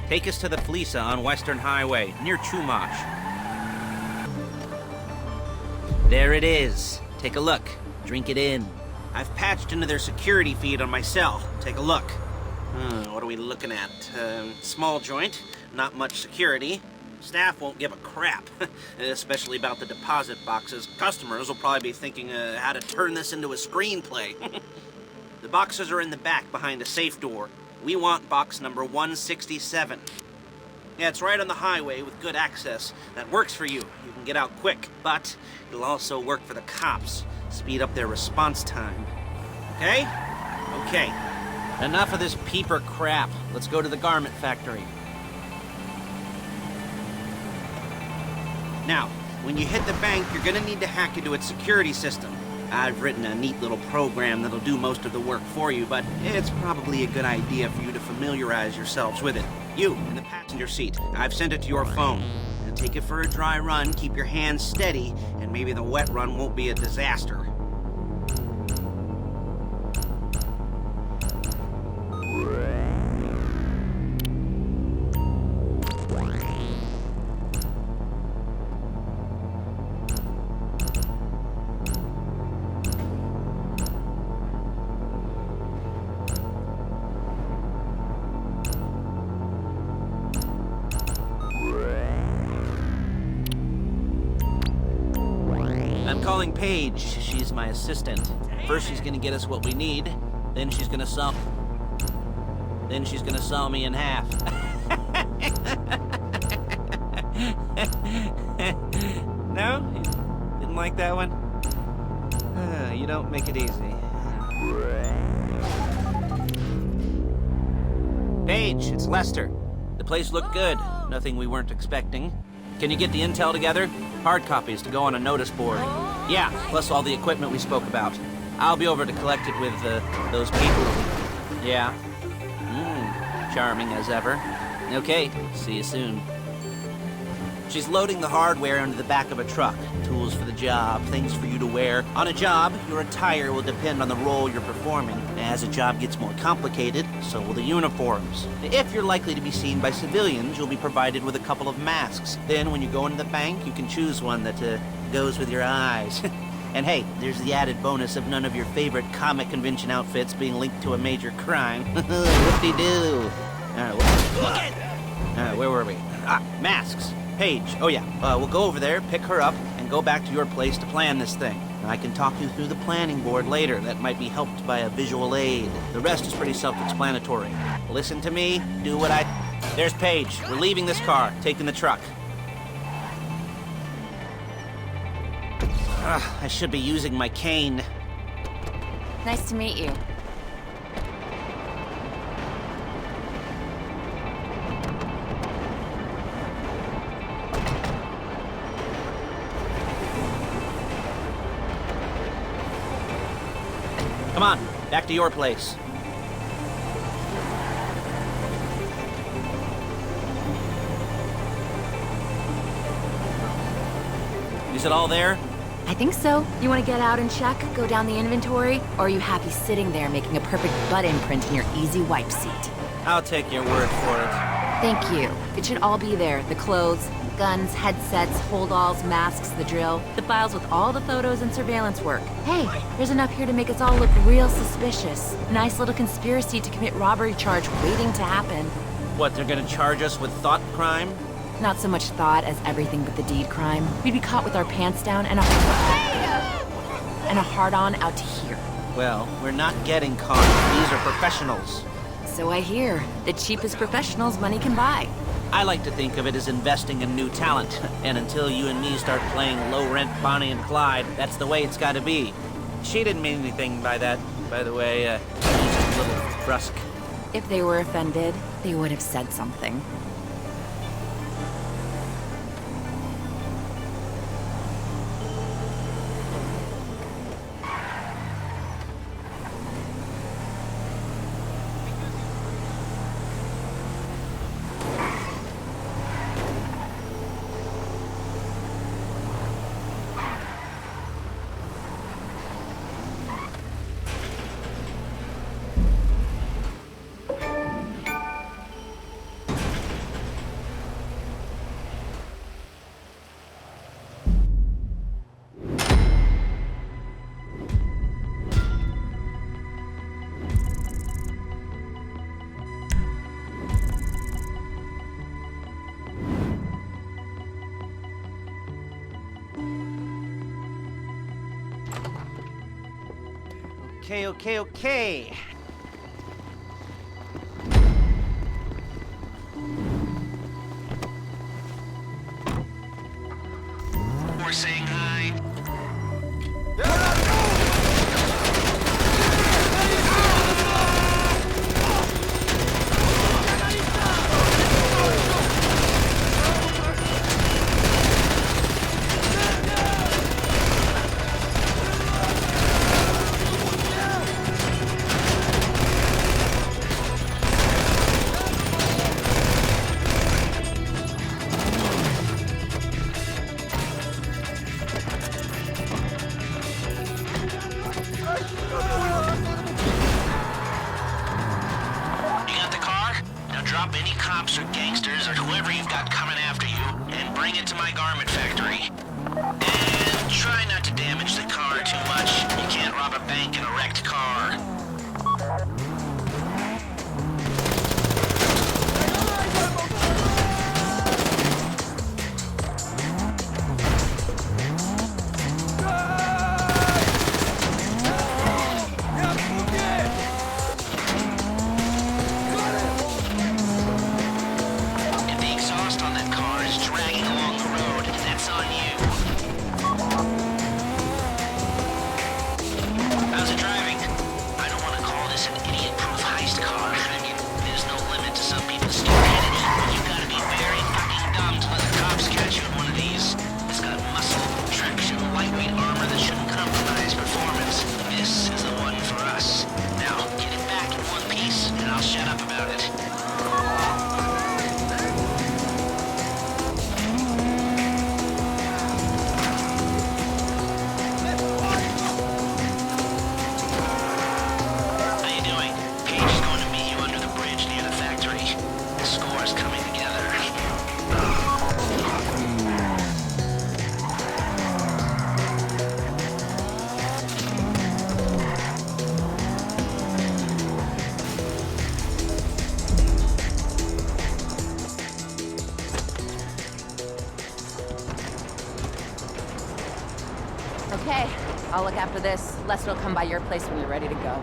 Take us to the Fleeca on Western Highway, near Chumash. There it is. Take a look. Drink it in. I've patched into their security feed on my cell. Take a look. What are we looking at? Small joint, not much security. Staff won't give a crap, especially about the deposit boxes. Customers will probably be thinking how to turn this into a screenplay. The boxes are in the back behind a safe door. We want box number 167. Yeah, it's right on the highway with good access. That works for you. You can get out quick, but it'll also work for the cops. Speed up their response time. Okay? Okay. Enough of this peeper crap. Let's go to the garment factory. Now, when you hit the bank, you're gonna need to hack into its security system. I've written a neat little program that'll do most of the work for you, but it's probably a good idea for you to familiarize yourselves with it. You, in the passenger seat, I've sent it to your phone. Now take it for a dry run, keep your hands steady, and maybe the wet run won't be a disaster. I'm calling Paige. She's my assistant. First she's gonna get us what we need, then she's gonna saw me in half. No? You didn't like that one? You don't make it easy. Paige, it's Lester. The place looked good. Nothing we weren't expecting. Can you get the intel together? Hard copies to go on a notice board. Yeah, plus all the equipment we spoke about. I'll be over to collect it with those people. Yeah. Charming as ever. Okay, see you soon. She's loading the hardware into the back of a truck. Tools for the job, things for you to wear. On a job, your attire will depend on the role you're performing. As a job gets more complicated, so will the uniforms. If you're likely to be seen by civilians, you'll be provided with a couple of masks. Then when you go into the bank, you can choose one that goes with your eyes. And hey, there's the added bonus of none of your favorite comic convention outfits being linked to a major crime. Whoop-de-doo. Where were we? Masks. Paige. Oh yeah, we'll go over there, pick her up, and go back to your place to plan this thing. I can talk you through the planning board later. That might be helped by a visual aid. The rest is pretty self-explanatory. Listen to me, do what I... There's Paige. We're leaving this car, taking the truck. I should be using my cane. Nice to meet you. Come on, back to your place. Is it all there? I think so. You want to get out and check, go down the inventory, or are you happy sitting there making a perfect butt imprint in your easy wipe seat? I'll take your word for it. Thank you. It should all be there. The clothes, guns, headsets, holdalls, masks, the drill, the files with all the photos and surveillance work. Hey, there's enough here to make us all look real suspicious. Nice little conspiracy to commit robbery charge waiting to happen. What, they're gonna charge us with thought crime? Not so much thought as everything but the deed crime. We'd be caught with our pants down and a hard-on out to here. Well, we're not getting caught. These are professionals. So I hear. The cheapest professionals money can buy. I like to think of it as investing in new talent. And until you and me start playing low-rent Bonnie and Clyde, that's the way it's gotta be. She didn't mean anything by that, by the way. She's a little brusque. If they were offended, they would have said something. Okay. We're saying hi. Drop any cops or gangsters or whoever you've got coming after you and bring it to my garment factory. And try not to damage the car too much. You can't rob a bank in a wrecked car. Okay, I'll look after this. Lester will come by your place when you're ready to go.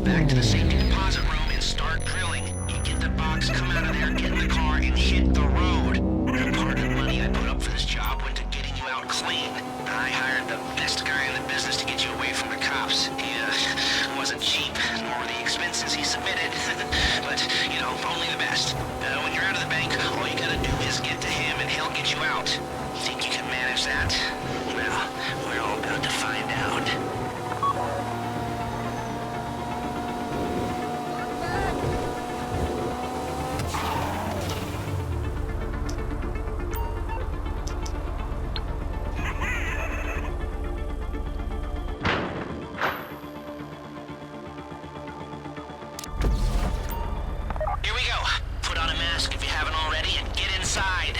Back to the safety deposit room and start drilling. You get the box box, come out of there, get in the car, and hit the road. Part of the money I put up for this job went to getting you out clean. I hired the best guy in the business to get you away from the cops. He wasn't cheap, nor were the expenses he submitted. But, you know, only the best. When you're out of the bank, all you gotta do is get to him and he'll get you out. You think you can manage that? Well, we're all about to find out. Here we go. Put on a mask if you haven't already and get inside.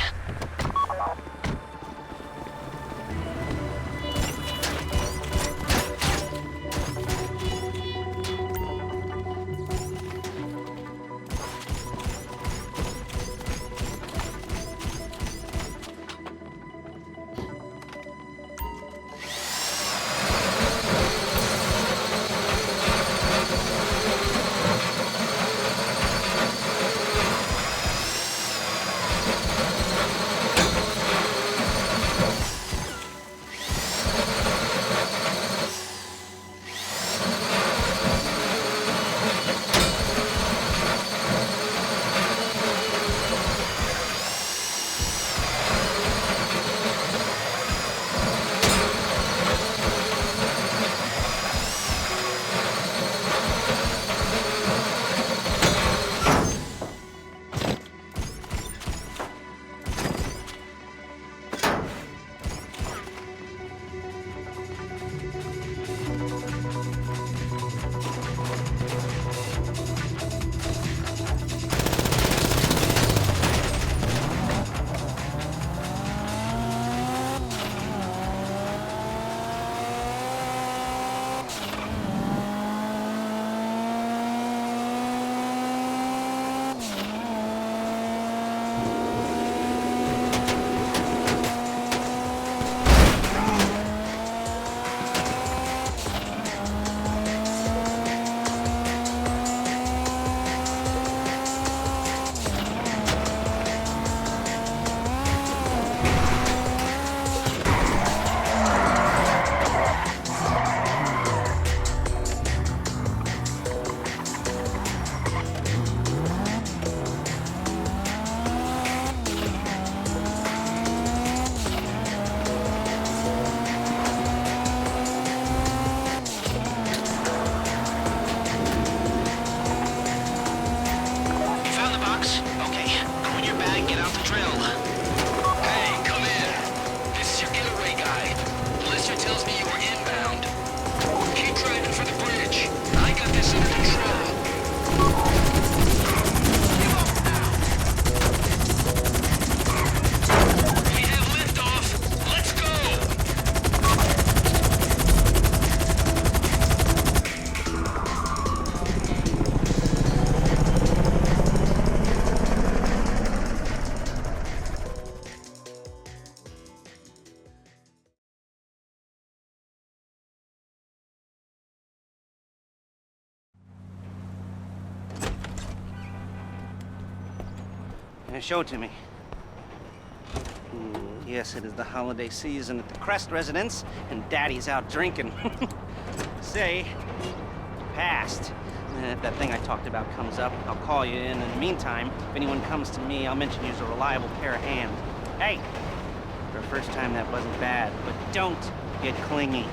Show it to me. Yes, it is the holiday season at the Crest residence, and Daddy's out drinking. Say, passed. If that thing I talked about comes up, I'll call you in. In the meantime, if anyone comes to me, I'll mention you as a reliable pair of hands. Hey, for a first time, that wasn't bad, but don't get clingy.